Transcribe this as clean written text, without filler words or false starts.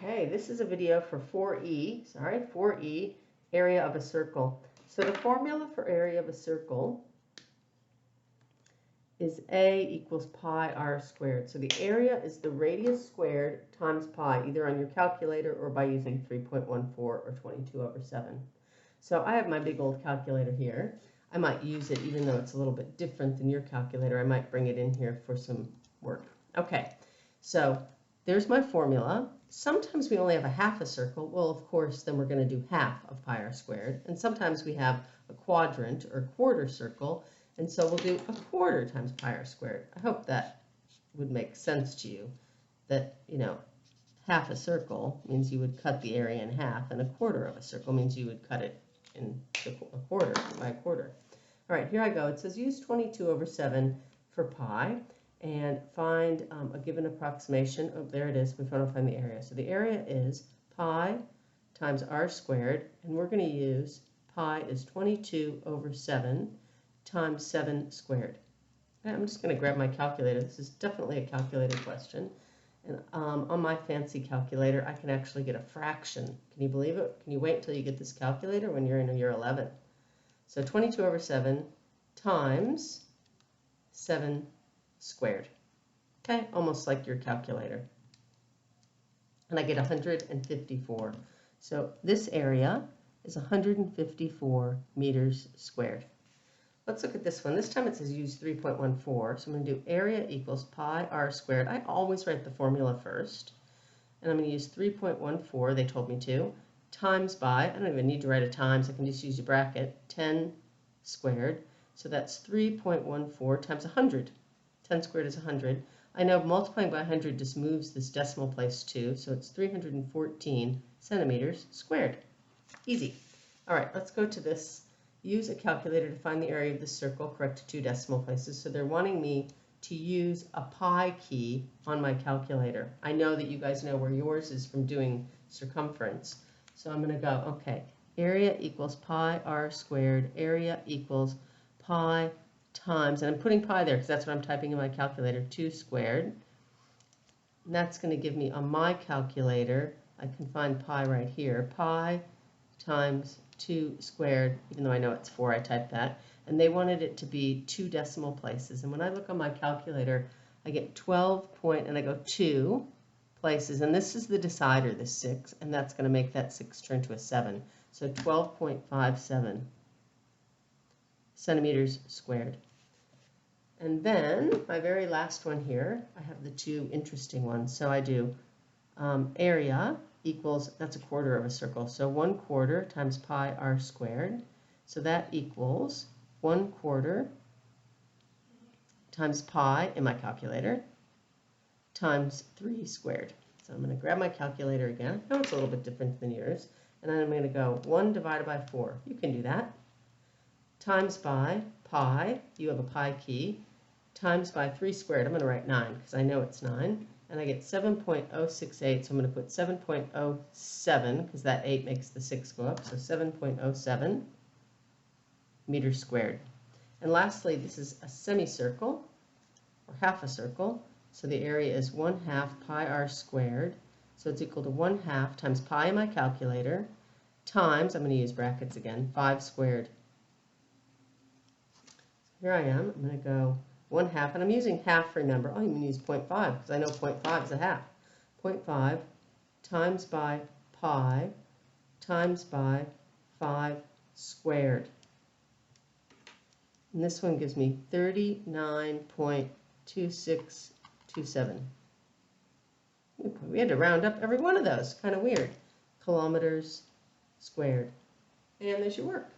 Okay, this is a video for 4E, area of a circle. So the formula for area of a circle is A equals pi r squared. So the area is the radius squared times pi, either on your calculator or by using 3.14 or 22/7. So I have my big old calculator here. I might use it even though it's a little bit different than your calculator. I might bring it in here for some work. Okay, so there's my formula. Sometimes we only have a half a circle. Well, of course, then we're going to do half of pi r squared. And sometimes we have a quadrant or quarter circle. And so we'll do a quarter times pi r squared. I hope that would make sense to you, that, half a circle means you would cut the area in half, and a quarter of a circle means you would cut it in a quarter, by a quarter. All right, here I go. It says use 22/7 for pi and find a given approximation. Oh, there it is. We want to find the area. So the area is pi times r squared, and we're going to use pi is 22/7 times 7 squared. Okay, I'm just going to grab my calculator. This is definitely a calculator question. And on my fancy calculator, I can actually get a fraction. Can you believe it? Can you wait until you get this calculator when you're in year 11? So 22/7 times 7 squared. Okay, almost like your calculator. And I get 154. So this area is 154 meters squared. Let's look at this one. This time it says use 3.14. So I'm going to do area equals pi r squared. I always write the formula first. And I'm going to use 3.14, they told me to, times by, I don't even need to write a times, I can just use a bracket, 10 squared. So that's 3.14 times 100. 10 squared is 100. I know multiplying by 100 just moves this decimal place too, so it's 314 centimeters squared. Easy. All right, let's go to this. Use a calculator to find the area of the circle, correct 2 decimal places. So they're wanting me to use a pi key on my calculator. I know that you guys know where yours is from doing circumference. So I'm going to go, okay, area equals pi r squared, area equals pi times, and I'm putting pi there because that's what I'm typing in my calculator, 2 squared. And that's going to give me on my calculator, I can find pi right here, pi times 2 squared, even though I know it's 4, I typed that. And they wanted it to be 2 decimal places. And when I look on my calculator, I get 12 point, and I go 2 places. And this is the decider, the 6, and that's going to make that 6 turn to a 7. So 12.57 centimeters squared. And then my very last one here, I have the 2 interesting ones. So I do area equals, that's a quarter of a circle, so 1/4 times pi r squared. So that equals 1/4 times pi in my calculator times 3 squared. So I'm going to grab my calculator again. I know it's a little bit different than yours. And then I'm going to go 1 divided by 4. You can do that. Times by pi, you have a pi key, times by 3 squared. I'm going to write 9 because I know it's 9. And I get 7.068, so I'm going to put 7.07 because that 8 makes the 6 go up, so 7.07 meters squared. And lastly, this is a semicircle, or half a circle, so the area is 1/2 pi r squared, so it's equal to 1/2 times pi in my calculator, times, I'm going to use brackets again, 5 squared. Here I am, I'm going to go 1/2, and I'm using half, remember. I'll even use 0.5 because I know 0.5 is a half. 0.5 times by pi times by 5 squared. And this one gives me 39.2627. We had to round up every one of those. Kind of weird. Kilometers squared. And there's your work.